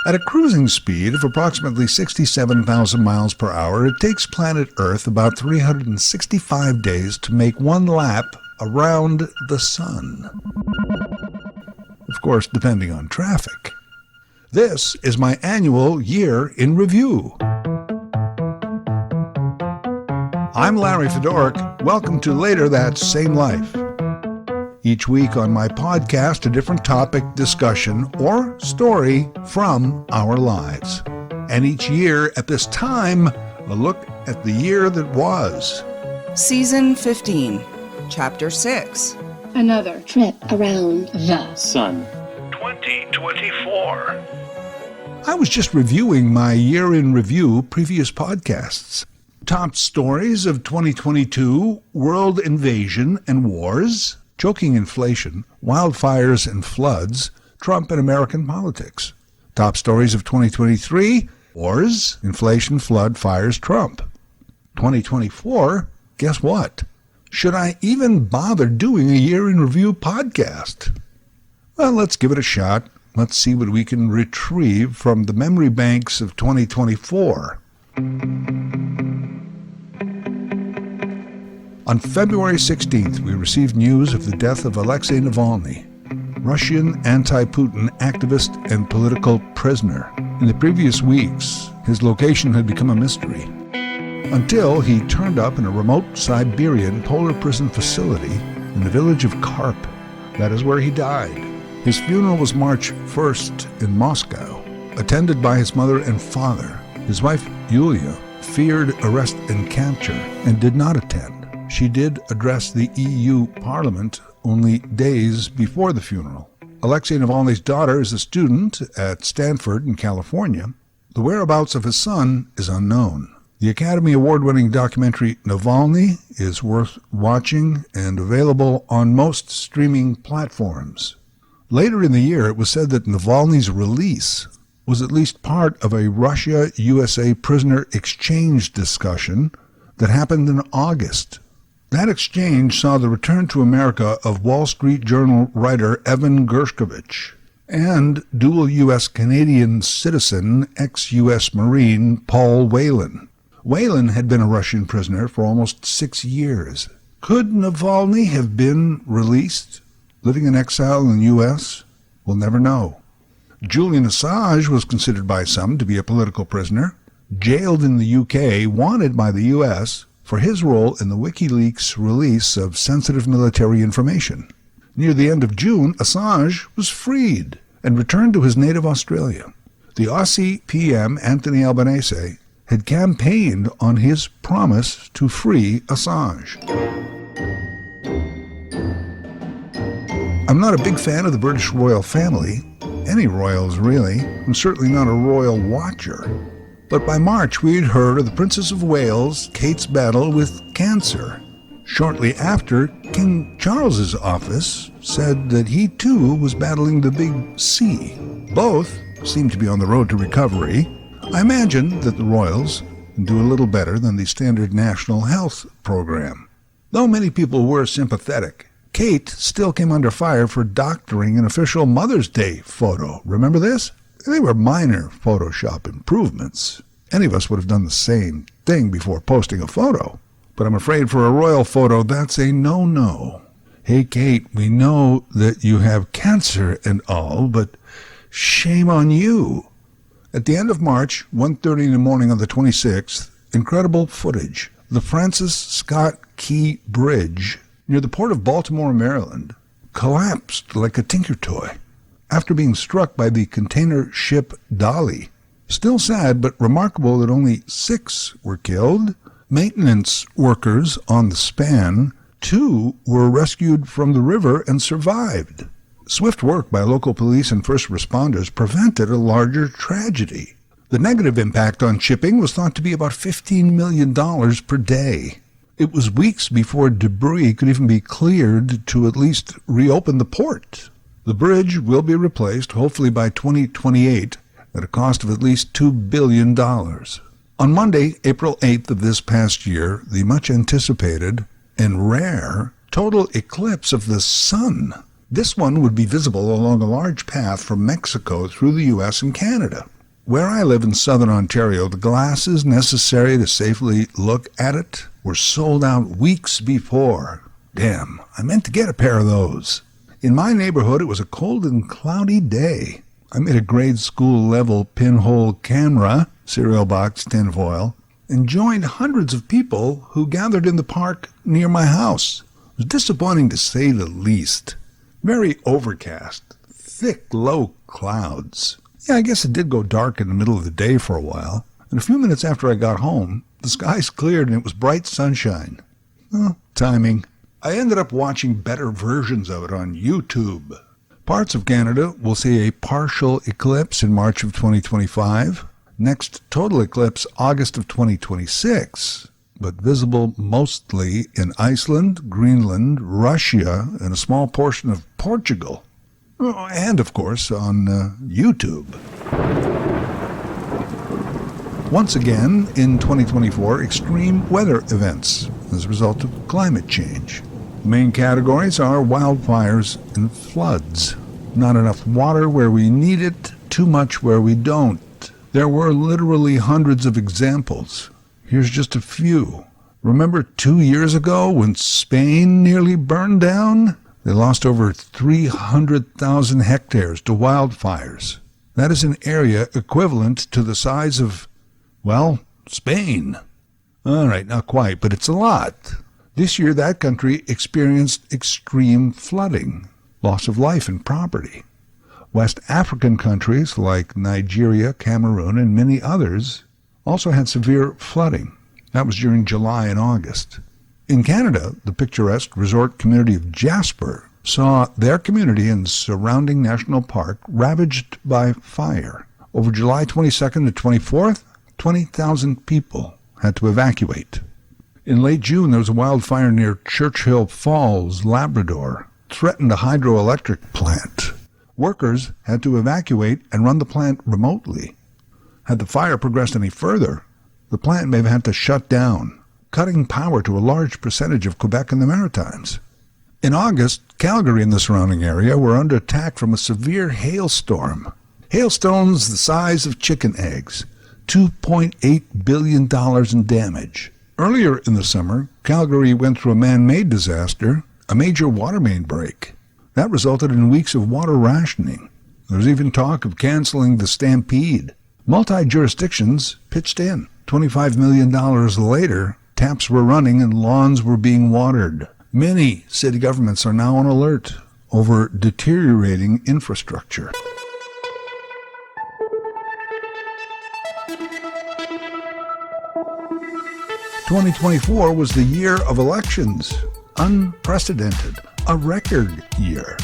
At a cruising speed of approximately 67,000 miles per hour, it takes planet Earth about 365 days to make one lap around the Sun. Of course, depending on traffic. This is my annual Year in Review. I'm Larry Fedoruk. Welcome to Later That Same Life. Each week on my podcast, a different topic, discussion, or story from our lives. And each year at this time, a look at the year that was. Season 15, Chapter 6. Another trip around the sun. 2024. I was just reviewing my year in review previous podcasts. Top stories of 2022, world invasion and wars, choking inflation, wildfires and floods, Trump and American politics. Top stories of 2023, wars, inflation, flood, fires, Trump. 2024, guess what? Should I even bother doing a year in review podcast? Well, let's give it a shot. Let's see what we can retrieve from the memory banks of 2024. On February 16th, we received news of the death of Alexei Navalny, Russian anti-Putin activist and political prisoner. In the previous weeks, his location had become a mystery, until he turned up in a remote Siberian polar prison facility in the village of Karp. That is where he died. His funeral was March 1st in Moscow, attended by his mother and father. His wife, Yulia, feared arrest and capture and did not attend. She did address the EU Parliament only days before the funeral. Alexei Navalny's daughter is a student at Stanford in California. The whereabouts of his son is unknown. The Academy Award-winning documentary Navalny is worth watching and available on most streaming platforms. Later in the year, it was said that Navalny's release was at least part of a Russia-USA prisoner exchange discussion that happened in August. That exchange saw the return to America of Wall Street Journal writer Evan Gershkovich and dual U.S.-Canadian citizen, ex-U.S. Marine Paul Whelan. Whelan had been a Russian prisoner for almost 6 years. Could Navalny have been released, living in exile in the U.S.? We'll never know. Julian Assange was considered by some to be a political prisoner, jailed in the UK, wanted by the U.S., for his role in the WikiLeaks release of sensitive military information. Near the end of June, Assange was freed and returned to his native Australia. The Aussie PM, Anthony Albanese, had campaigned on his promise to free Assange. I'm not a big fan of the British royal family, any royals really. I'm certainly not a royal watcher. But by March, we had heard of the Princess of Wales, Kate's battle with cancer. Shortly after, King Charles's office said that he too was battling the big C. Both seemed to be on the road to recovery. I imagine that the royals do a little better than the standard national health program. Though many people were sympathetic, Kate still came under fire for doctoring an official Mother's Day photo. Remember this? They were minor Photoshop improvements. Any of us would have done the same thing before posting a photo. But I'm afraid for a royal photo, that's a no-no. Hey, Kate, we know that you have cancer and all, but shame on you. At the end of March, 1:30 in the morning on the 26th, incredible footage. The Francis Scott Key Bridge near the port of Baltimore, Maryland, collapsed like a tinker toy after being struck by the container ship Dolly. Still sad, but remarkable that only 6 were killed. Maintenance workers on the span, 2 were rescued from the river and survived. Swift work by local police and first responders prevented a larger tragedy. The negative impact on shipping was thought to be about $15 million per day. It was weeks before debris could even be cleared to at least reopen the port. The bridge will be replaced, hopefully by 2028, at a cost of at least $2 billion. On Monday, April 8th of this past year, the much-anticipated and rare total eclipse of the sun. This one would be visible along a large path from Mexico through the U.S. and Canada. Where I live in southern Ontario, the glasses necessary to safely look at it were sold out weeks before. Damn, I meant to get a pair of those. In my neighborhood, it was a cold and cloudy day. I made a grade school level pinhole camera, cereal box, tinfoil, and joined hundreds of people who gathered in the park near my house. It was disappointing to say the least. Very overcast, thick, low clouds. Yeah, I guess it did go dark in the middle of the day for a while, and a few minutes after I got home, the skies cleared and it was bright sunshine. Oh, timing. I ended up watching better versions of it on YouTube. Parts of Canada will see a partial eclipse in March of 2025. Next total eclipse August of 2026, but visible mostly in Iceland, Greenland, Russia, and a small portion of Portugal. Oh, and, of course, on YouTube. Once again, in 2024, extreme weather events as a result of climate change. The main categories are wildfires and floods. Not enough water where we need it, too much where we don't. There were literally hundreds of examples. Here's just a few. Remember 2 years ago when Spain nearly burned down? They lost over 300,000 hectares to wildfires. That is an area equivalent to the size of, well, Spain. All right, not quite, but it's a lot. This year, that country experienced extreme flooding, loss of life and property. West African countries like Nigeria, Cameroon, and many others also had severe flooding. That was during July and August. In Canada, the picturesque resort community of Jasper saw their community and surrounding national park ravaged by fire. Over July 22nd to 24th, 20,000 people had to evacuate. In late June, there was a wildfire near Churchill Falls, Labrador, threatened a hydroelectric plant. Workers had to evacuate and run the plant remotely. Had the fire progressed any further, the plant may have had to shut down, cutting power to a large percentage of Quebec and the Maritimes. In August, Calgary and the surrounding area were under attack from a severe hailstorm. Hailstones the size of chicken eggs, $2.8 billion in damage. Earlier in the summer, Calgary went through a man-made disaster, a major water main break. That resulted in weeks of water rationing. There was even talk of canceling the Stampede. Multi-jurisdictions pitched in. $25 million later, taps were running and lawns were being watered. Many city governments are now on alert over deteriorating infrastructure. "2024 was the year of elections. Unprecedented. A record year.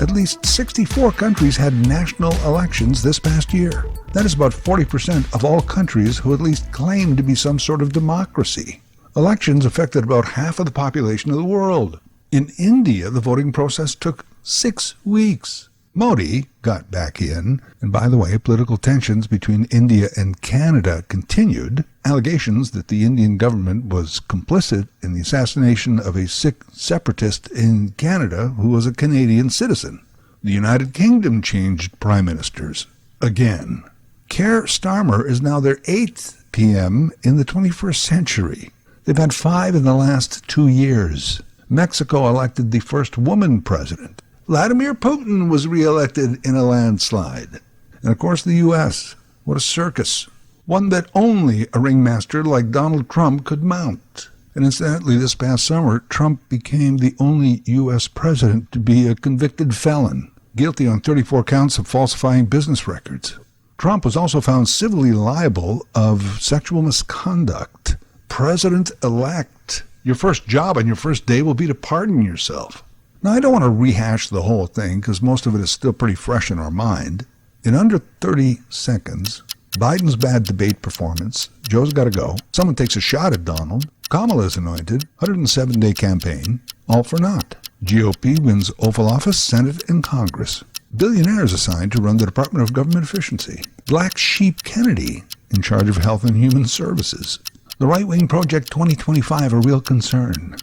At least 64 countries had national elections this past year. That is about 40% of all countries who at least claim to be some sort of democracy. Elections affected about half of the population of the world. In India, the voting process took 6 weeks. Modi got back in, and by the way, political tensions between India and Canada continued. Allegations that the Indian government was complicit in the assassination of a Sikh separatist in Canada who was a Canadian citizen. The United Kingdom changed prime ministers again. Keir Starmer is now their 8th PM in the 21st century. They've had 5 in the last 2 years. Mexico elected the first woman president. Vladimir Putin was re-elected in a landslide. And of course the U.S. What a circus. One that only a ringmaster like Donald Trump could mount. And incidentally, this past summer, Trump became the only U.S. president to be a convicted felon, guilty on 34 counts of falsifying business records. Trump was also found civilly liable of sexual misconduct. President-elect. Your first job on your first day will be to pardon yourself. Now, I don't want to rehash the whole thing because most of it is still pretty fresh in our mind. In under 30 seconds, Biden's bad debate performance, Joe's got to go, someone takes a shot at Donald, Kamala is anointed, 107-day campaign, all for naught. GOP wins Oval Office, Senate, and Congress. Billionaires assigned to run the Department of Government Efficiency. Black Sheep Kennedy in charge of Health and Human Services. The right-wing Project 2025 a real concern.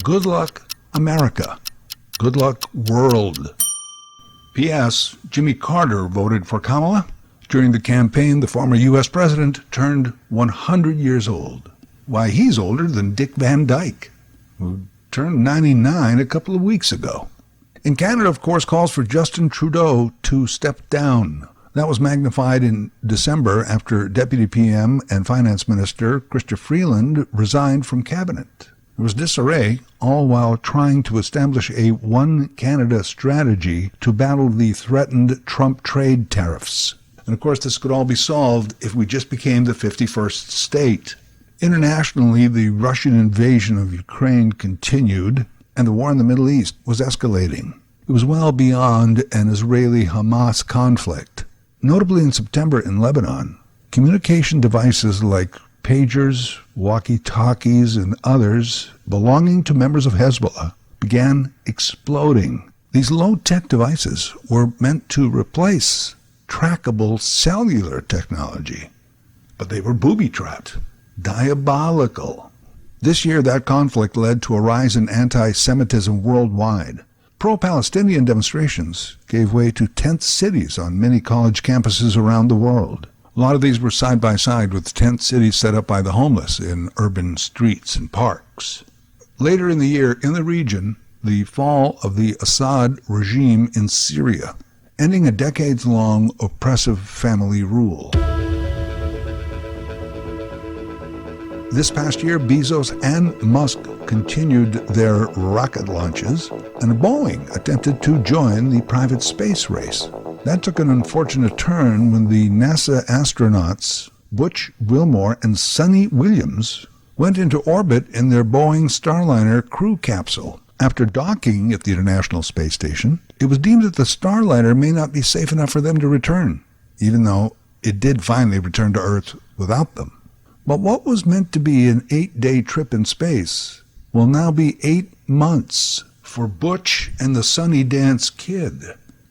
Good luck, America. Good luck, world. P.S. Jimmy Carter voted for Kamala. During the campaign, the former U.S. president turned 100 years old. Why, he's older than Dick Van Dyke, who turned 99 a couple of weeks ago. In Canada, of course, calls for Justin Trudeau to step down. That was magnified in December after Deputy PM and Finance Minister Chrystia Freeland resigned from cabinet. There was disarray, all while trying to establish a One Canada strategy to battle the threatened Trump trade tariffs. And of course, this could all be solved if we just became the 51st state. Internationally, the Russian invasion of Ukraine continued, and the war in the Middle East was escalating. It was well beyond an Israeli-Hamas conflict. Notably in September in Lebanon, communication devices like pagers, walkie-talkies, and others belonging to members of Hezbollah began exploding. These low-tech devices were meant to replace trackable cellular technology, but they were booby-trapped, diabolical. This year, that conflict led to a rise in anti-Semitism worldwide. Pro-Palestinian demonstrations gave way to tent cities on many college campuses around the world. A lot of these were side by side with tent cities set up by the homeless in urban streets and parks. Later in the year, in the region, the fall of the Assad regime in Syria, ending a decades-long oppressive family rule. This past year, Bezos and Musk continued their rocket launches, and Boeing attempted to join the private space race. That took an unfortunate turn when the NASA astronauts Butch Wilmore and Sonny Williams went into orbit in their Boeing Starliner crew capsule. After docking at the International Space Station, it was deemed that the Starliner may not be safe enough for them to return, even though it did finally return to Earth without them. But what was meant to be an 8-day trip in space will now be 8 months for Butch and the Sunny Dance Kid.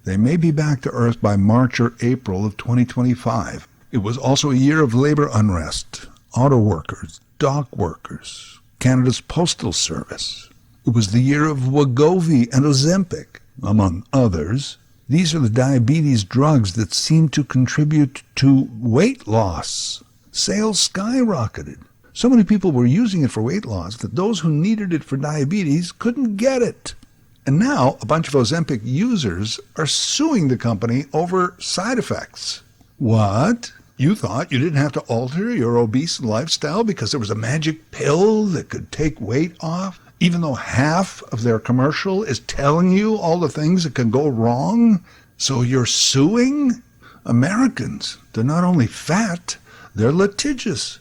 They may be back to Earth by March or April of 2025. It was also a year of labor unrest, auto workers, dock workers, Canada's Postal Service. It was the year of Wegovy and Ozempic, among others. These are the diabetes drugs that seem to contribute to weight loss. Sales skyrocketed. So many people were using it for weight loss that those who needed it for diabetes couldn't get it. And now a bunch of Ozempic users are suing the company over side effects. What? You thought you didn't have to alter your obese lifestyle because there was a magic pill that could take weight off, even though half of their commercial is telling you all the things that can go wrong? So you're suing? Americans, they're not only fat, they're litigious.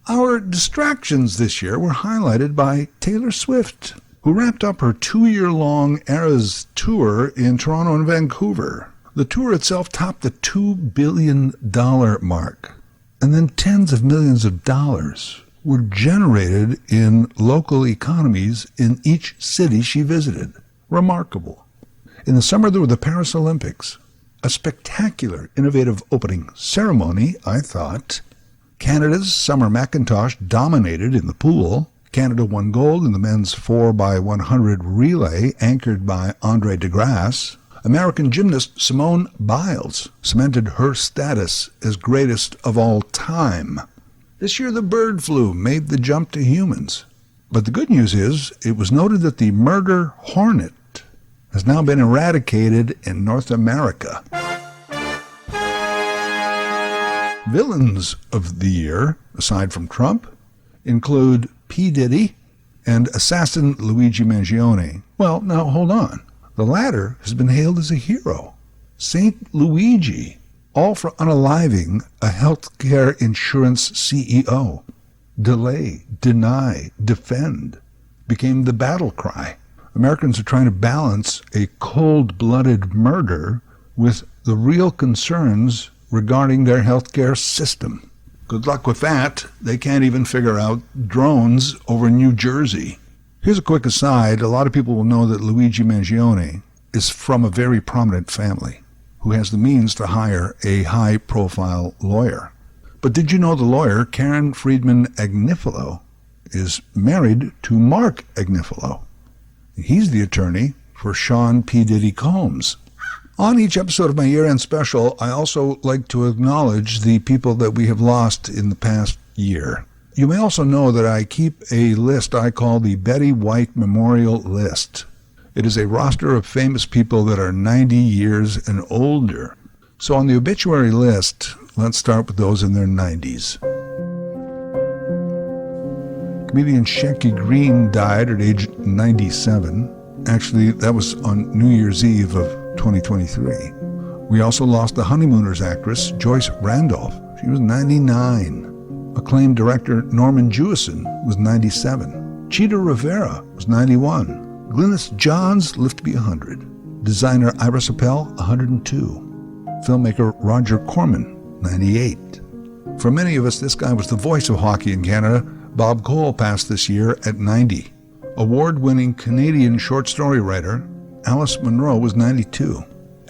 Our distractions this year were highlighted by Taylor Swift, who wrapped up her 2-year-long Eras tour in Toronto and Vancouver. The tour itself topped the $2 billion mark, and then tens of millions of dollars were generated in local economies in each city she visited. Remarkable. In the summer, there were the Paris Olympics, a spectacular, innovative opening ceremony, I thought. Canada's Summer McIntosh dominated in the pool. Canada won gold in the men's 4x100 relay, anchored by Andre DeGrasse. American gymnast Simone Biles cemented her status as greatest of all time. This year, the bird flu made the jump to humans. But the good news is, it was noted that the murder hornet has now been eradicated in North America. Villains of the year, aside from Trump, include P. Diddy and assassin Luigi Mangione. Well, now hold on. The latter has been hailed as a hero. Saint Luigi, all for unaliving a healthcare insurance CEO. Delay, deny, defend became the battle cry. Americans are trying to balance a cold-blooded murder with the real concerns regarding their healthcare system. Good luck with that. They can't even figure out drones over New Jersey. Here's a quick aside. A lot of people will know that Luigi Mangione is from a very prominent family who has the means to hire a high-profile lawyer. But did you know the lawyer, Karen Friedman Agnifilo, is married to Mark Agnifilo? He's the attorney for Sean P. Diddy Combs. On each episode of my year-end special, I also like to acknowledge the people that we have lost in the past year. You may also know that I keep a list I call the Betty White Memorial List. It is a roster of famous people that are 90 years and older. So on the obituary list, let's start with those in their 90s. Comedian Shecky Greene died at age 97. Actually, that was on New Year's Eve of 2023. We also lost the Honeymooners actress, Joyce Randolph. She was 99. Acclaimed director Norman Jewison was 97. Cheetah Rivera was 91. Glynis Johns lived to be 100. Designer Iris Appel, 102. Filmmaker Roger Corman, 98. For many of us, this guy was the voice of hockey in Canada. Bob Cole passed this year at 90. Award-winning Canadian short story writer Alice Munro was 92,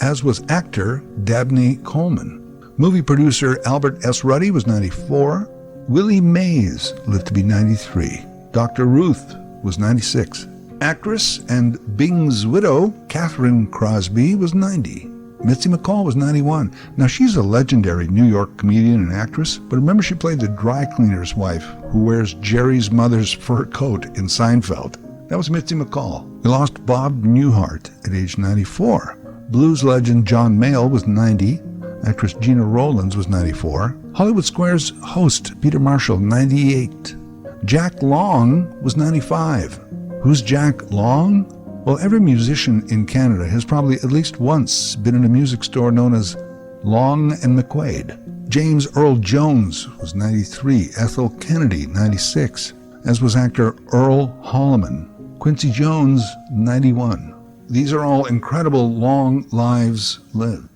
as was actor Dabney Coleman. Movie producer Albert S. Ruddy was 94. Willie Mays lived to be 93. Dr. Ruth was 96. Actress and Bing's widow, Catherine Crosby, was 90. Mitzi McCall was 91. Now, she's a legendary New York comedian and actress, but remember she played the dry cleaner's wife who wears Jerry's mother's fur coat in Seinfeld. That was Mitzi McCall. We lost Bob Newhart at age 94. Blues legend John Mayall was 90. Actress Gina Rowlands was 94. Hollywood Squares host Peter Marshall, 98. Jack Long was 95. Who's Jack Long? Well, every musician in Canada has probably at least once been in a music store known as Long and McQuaid. James Earl Jones was 93. Ethel Kennedy, 96. As was actor Earl Holliman. Quincy Jones, 91. These are all incredible long lives lived.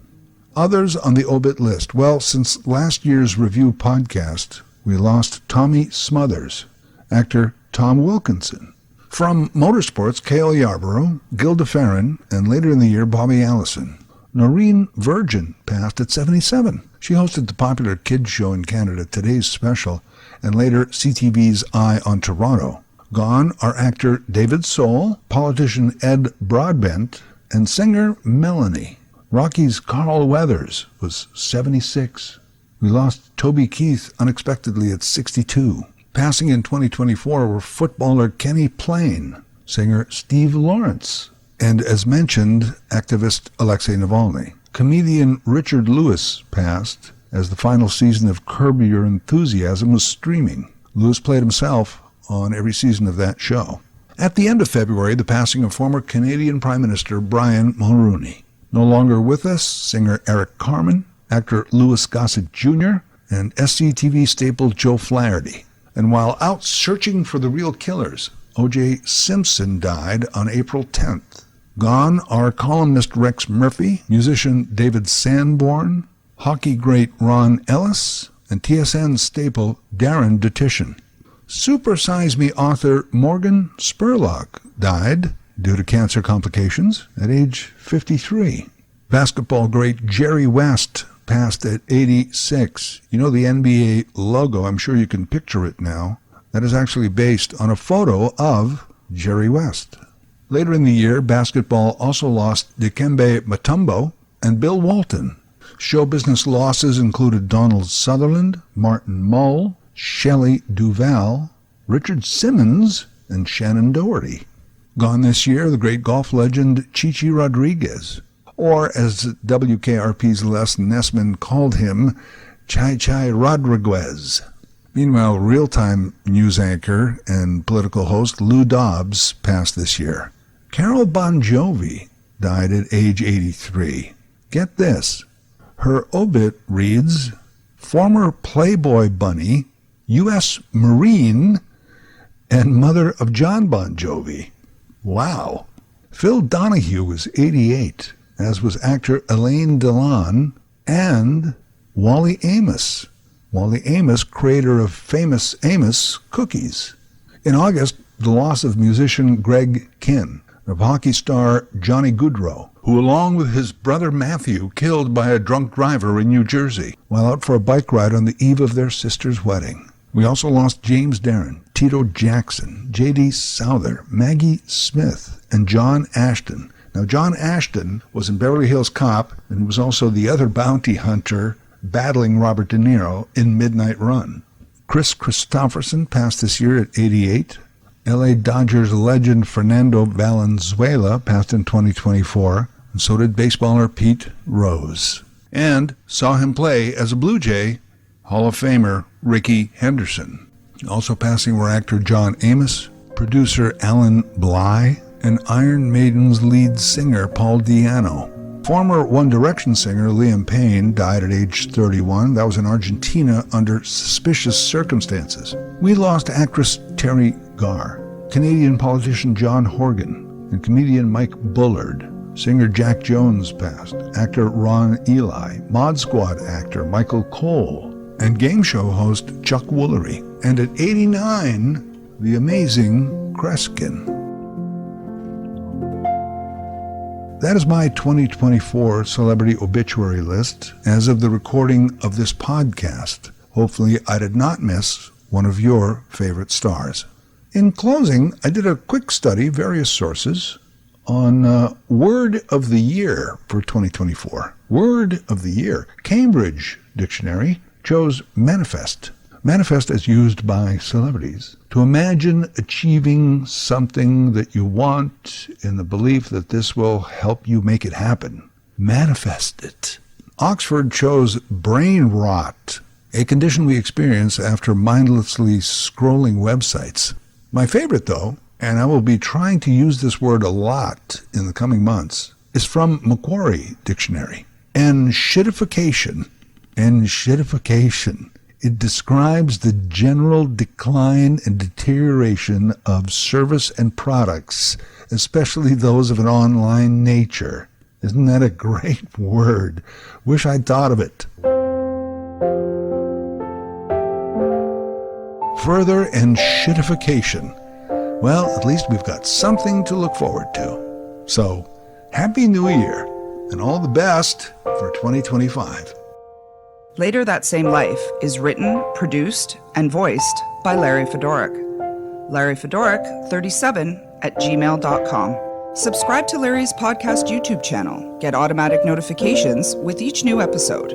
Others on the obit list. Well, since last year's review podcast, we lost Tommy Smothers, actor Tom Wilkinson. From motorsports, Cale Yarborough, Gilda Ferrin, and later in the year, Bobby Allison. Noreen Virgin passed at 77. She hosted the popular kids show in Canada, Today's Special, and later CTV's Eye on Toronto. Gone are actor David Soul, politician Ed Broadbent, and singer Melanie. Rocky's Carl Weathers was 76. We lost Toby Keith unexpectedly at 62. Passing in 2024 were footballer Kenny Plain, singer Steve Lawrence, and as mentioned, activist Alexei Navalny. Comedian Richard Lewis passed as the final season of Curb Your Enthusiasm was streaming. Lewis played himself on every season of that show. At the end of February, the passing of former Canadian Prime Minister Brian Mulroney. No longer with us, singer Eric Carmen, actor Louis Gossett Jr., and SCTV staple Joe Flaherty. And while out searching for the real killers, O.J. Simpson died on April 10th. Gone are columnist Rex Murphy, musician David Sanborn, hockey great Ron Ellis, and TSN staple Darren Detition. Super Size Me author Morgan Spurlock died due to cancer complications at age 53. Basketball great Jerry West passed at 86. You know the NBA logo, I'm sure you can picture it now. That is actually based on a photo of Jerry West. Later in the year, basketball also lost Dikembe Mutombo and Bill Walton. Show business losses included Donald Sutherland, Martin Mull, Shelley Duvall, Richard Simmons, and Shannon Doherty. Gone this year, the great golf legend Chichi Rodriguez, or as WKRP's Les Nessman called him, Chai Chai Rodriguez. Meanwhile, real-time news anchor and political host Lou Dobbs passed this year. Carol Bon Jovi died at age 83. Get this. Her obit reads, former Playboy bunny, U.S. Marine, and mother of John Bon Jovi. Wow. Phil Donahue was 88, as was actor Elaine Delon and Wally Amos. Wally Amos, creator of famous Amos cookies. In August, the loss of musician Greg Kihn, of hockey star Johnny Goodrow, who along with his brother Matthew killed by a drunk driver in New Jersey while out for a bike ride on the eve of their sister's wedding. We also lost James Darren, Tito Jackson, J.D. Souther, Maggie Smith, and John Ashton. Now, John Ashton was in Beverly Hills Cop, and he was also the other bounty hunter battling Robert De Niro in Midnight Run. Chris Christopherson passed this year at 88. L.A. Dodgers legend Fernando Valenzuela passed in 2024, and so did baseballer Pete Rose. And saw him play as a Blue Jay, Hall of Famer Rickey Henderson. Also passing were actor John Amos, producer Alan Bly, and Iron Maiden's lead singer Paul Di'Anno. Former One Direction singer Liam Payne died at age 31. That was in Argentina under suspicious circumstances. We lost actress Terry Garr, Canadian politician John Horgan, and comedian Mike Bullard. Singer Jack Jones passed, actor Ron Ely, Mod Squad actor Michael Cole, and game show host Chuck Woolery. And at 89, the amazing Kreskin. That is my 2024 celebrity obituary list as of the recording of this podcast. Hopefully I did not miss one of your favorite stars. In closing, I did a quick study, various sources, on Word of the Year for 2024. Word of the Year. Cambridge Dictionary chose manifest. Manifest as used by celebrities. To imagine achieving something that you want in the belief that this will help you make it happen. Manifest it. Oxford chose brain rot, a condition we experience after mindlessly scrolling websites. My favorite, though, and I will be trying to use this word a lot in the coming months, is from Macquarie Dictionary. Enshittification. Enshittification. It describes the general decline and deterioration of service and products, especially those of an online nature. Isn't that a great word? Wish I'd thought of it. Further enshittification. Well, at least we've got something to look forward to. So, Happy New Year, and all the best for 2025. Later That Same Life is written, produced, and voiced by Larry Fedoruk. Larry Fedoruk, 37 @gmail.com. Subscribe to Larry's podcast YouTube channel. Get automatic notifications with each new episode.